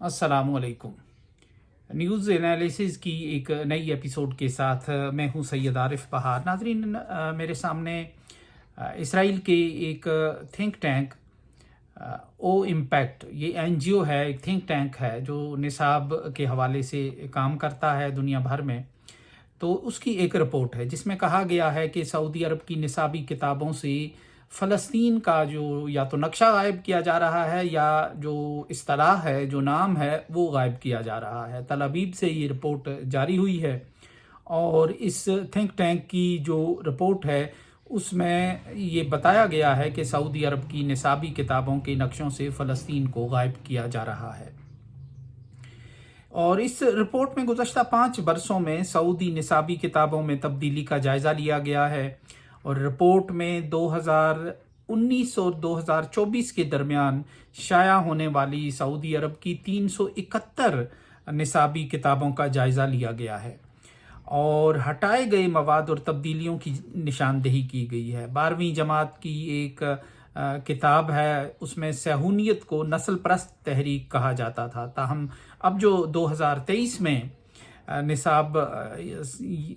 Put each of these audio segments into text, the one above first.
अस्सलामुअलैकुम। News analysis की एक नई एपिसोड के साथ मैं हूं सैयद आरिफ बहार। नाजरीन, मेरे सामने इसराइल के एक थिंक टैंक ओ इम्पैक्ट, ये एनजीओ है, एक थिंक टैंक है जो निसाब के हवाले से काम करता है दुनिया भर में। तो उसकी एक रिपोर्ट है जिसमें कहा गया है कि सऊदी अरब की निसाबी किताबों से फ़लस्तीन का जो या तो नक्शा गायब किया जा रहा है या जो इस्तिलाह है, जो नाम है, वो गायब किया जा रहा है। तल अबीब से ये रिपोर्ट जारी हुई है और इस थिंक टैंक की जो रिपोर्ट है उसमें ये बताया गया है कि सऊदी अरब की निसाबी किताबों के नक्शों से फ़लस्तीन को गायब किया जा रहा है। और इस रिपोर्ट में गुज़श्ता 5 बरसों में सऊदी निसाबी किताबों में तब्दीली का जायज़ा लिया गया है और रिपोर्ट में 2019 और 2024 के दरमियान शाया होने वाली सऊदी अरब की 371 निसाबी किताबों का जायज़ा लिया गया है और हटाए गए मवाद और तब्दीलियों की निशानदेही की गई है। 12वीं जमात की एक किताब है, उसमें सहूनियत को नस्ल परस्त तहरीक कहा जाता था। ताहम अब जो 2023 में निसाब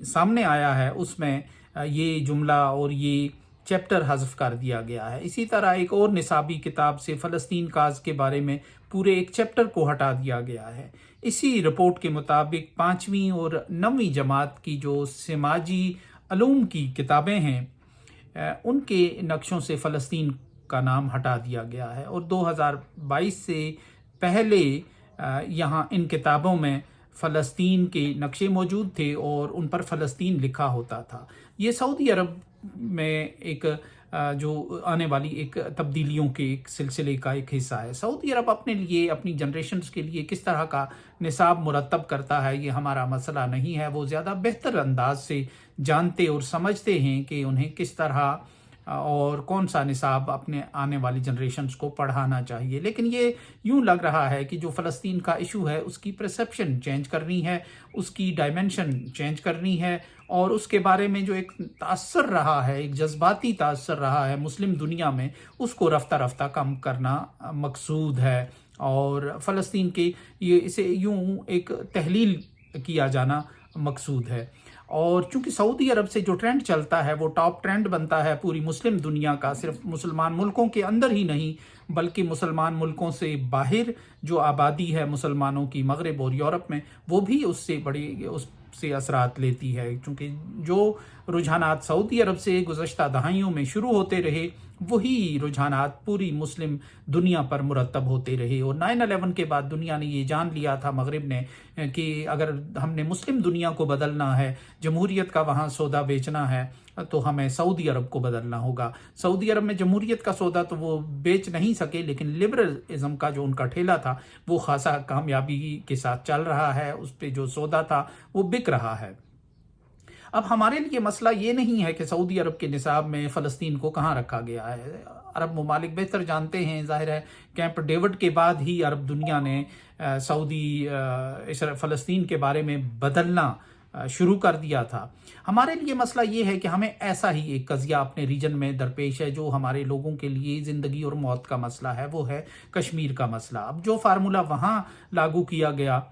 सामने आया है उसमें ये जुमला और ये चैप्टर हज़फ कर दिया गया है। इसी तरह एक और निसाबी किताब से फ़लस्तीन काज के बारे में पूरे एक चैप्टर को हटा दिया गया है। इसी रिपोर्ट के मुताबिक 5वीं और 9वीं जमात की जो समाजी अलूम की किताबें हैं उनके नक्शों से फ़लस्तीन का नाम हटा दिया गया है और 2022 से पहले यहाँ इन किताबों में फ़लस्तीन के नक्शे मौजूद थे और उन पर फ़लस्तीन लिखा होता था। ये सऊदी अरब में एक जो आने वाली एक तब्दीलियों के एक सिलसिले का एक हिस्सा है। सऊदी अरब अपने लिए, अपनी जनरेशन्स के लिए किस तरह का निसाब मुरतब करता है ये हमारा मसला नहीं है। वो ज़्यादा बेहतर अंदाज से जानते और समझते हैं कि उन्हें किस तरह और कौन सा निसाब अपने आने वाली जनरेशन्स को पढ़ाना चाहिए। लेकिन ये यूं लग रहा है कि जो फ़लस्तीन का इशू है उसकी परसेप्शन चेंज करनी है, उसकी डायमेंशन चेंज करनी है और उसके बारे में जो एक तासर रहा है, एक जज्बाती तासर रहा है मुस्लिम दुनिया में, उसको रफ्ता रफ्ता कम करना मकसूद है। और फ़लस्तीन के ये इसे यूं एक तहलील किया जाना मकसूद है। और चूंकि सऊदी अरब से जो ट्रेंड चलता है वो टॉप ट्रेंड बनता है पूरी मुस्लिम दुनिया का, सिर्फ मुसलमान मुल्कों के अंदर ही नहीं बल्कि मुसलमान मुल्कों से बाहर जो आबादी है मुसलमानों की मगरब और यूरोप में, वो भी उससे उससे असरात लेती है। क्योंकि जो रुझानात सऊदी अरब से गुज़श्ता दहाइयों में शुरू होते रहे वही रुझानात पूरी मुस्लिम दुनिया पर मुरतब होते रहे। और 9/11 के बाद दुनिया ने ये जान लिया था, मगरिब ने, कि अगर हमने मुस्लिम दुनिया को बदलना है, जमहूरियत का वहाँ सौदा बेचना है, तो हमें सऊदी अरब को बदलना होगा। सऊदी अरब में जमहूरियत का सौदा तो वो बेच नहीं सके, लेकिन लिबरलिज्म का जो उनका ठेला था वो खासा कामयाबी के साथ चल रहा है, उस पर जो सौदा था वो बिक रहा है। अब हमारे लिए मसला ये नहीं है कि सऊदी अरब के निसाब में फ़लस्तीन को कहाँ रखा गया है। अरब ममालिक बेहतर जानते हैं, ज़ाहिर है कैंप डेविड के बाद ही अरब दुनिया ने फ़लस्तीन के बारे में बदलना शुरू कर दिया था। हमारे लिए मसला ये है कि हमें ऐसा ही एक कज़िया अपने रीजन में दरपेश है जो हमारे लोगों के लिए ज़िंदगी और मौत का मसला है, वो है कश्मीर का मसला। अब जो फार्मूला वहाँ लागू किया गया,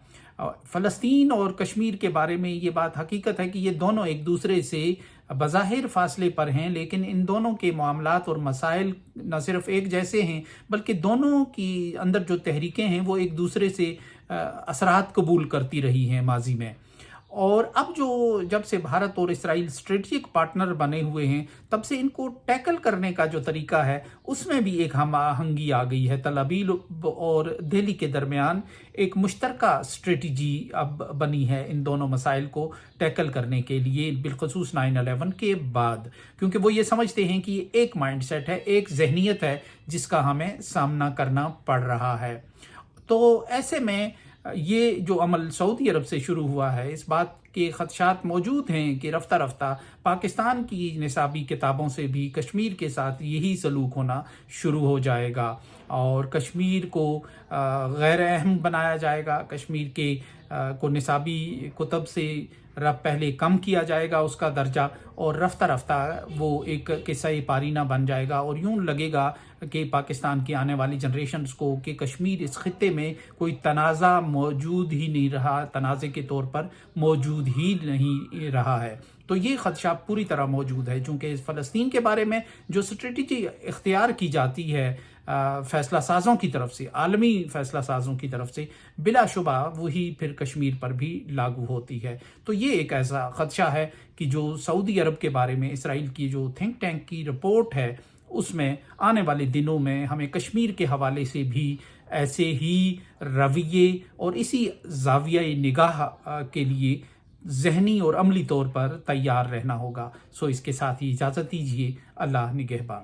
फ़लस्तीन और कश्मीर के बारे में ये बात हकीकत है कि ये दोनों एक दूसरे से बज़ाहिर फासले पर हैं, लेकिन इन दोनों के मामलात और मसाइल न सिर्फ एक जैसे हैं बल्कि दोनों की अंदर जो तहरीकें हैं वो एक दूसरे से असरात कबूल करती रही हैं माजी में। और अब जब से भारत और इसराइल स्ट्रेटजिक पार्टनर बने हुए हैं तब से इनको टैकल करने का जो तरीका है उसमें भी एक हम आहंगी आ गई है। तल अबीब और दिल्ली के दरमियान एक मुश्तरका स्ट्रेटजी अब बनी है इन दोनों मसाइल को टैकल करने के लिए, बिलखसूस 9/11 के बाद, क्योंकि वो ये समझते हैं कि ये एक माइंड सेट है, एक जहनीत है जिसका हमें सामना करना पड़ रहा है। तो ऐसे में ये जो अमल सऊदी अरब से शुरू हुआ है, इस बात के खदशात मौजूद हैं कि रफ्ता रफ्ता पाकिस्तान की निसाबी किताबों से भी कश्मीर के साथ यही सलूक होना शुरू हो जाएगा और कश्मीर को गैर अहम बनाया जाएगा। कश्मीर के को निसाबी कुतब से رب پہلے کم کیا جائے گا اس کا درجہ، اور رفتہ رفتہ وہ ایک قصہ پارینہ بن جائے گا، اور یوں لگے گا کہ پاکستان کی آنے والی جنریشنز کو کہ کشمیر اس خطے میں کوئی تنازع موجود ہی نہیں رہا، تنازع کے طور پر موجود ہی نہیں رہا ہے۔ تو یہ خدشہ پوری طرح موجود ہے، چونکہ فلسطین کے بارے میں جو اسٹریٹجی اختیار کی جاتی ہے فیصلہ سازوں کی طرف سے، عالمی فیصلہ سازوں کی طرف سے، بلا شبہ وہی پھر کشمیر پر بھی لاگو ہوتی ہے۔ تو یہ ایک ایسا خدشہ ہے کہ جو سعودی عرب کے بارے میں اسرائیل کی جو تھنک ٹینک کی رپورٹ ہے، اس میں آنے والے دنوں میں ہمیں کشمیر کے حوالے سے بھی ایسے ہی رویے اور اسی زاویہ نگاہ کے لیے ذہنی اور عملی طور پر تیار رہنا ہوگا۔ سو اس کے ساتھ ہی اجازت دیجیے، اللہ نگہبان۔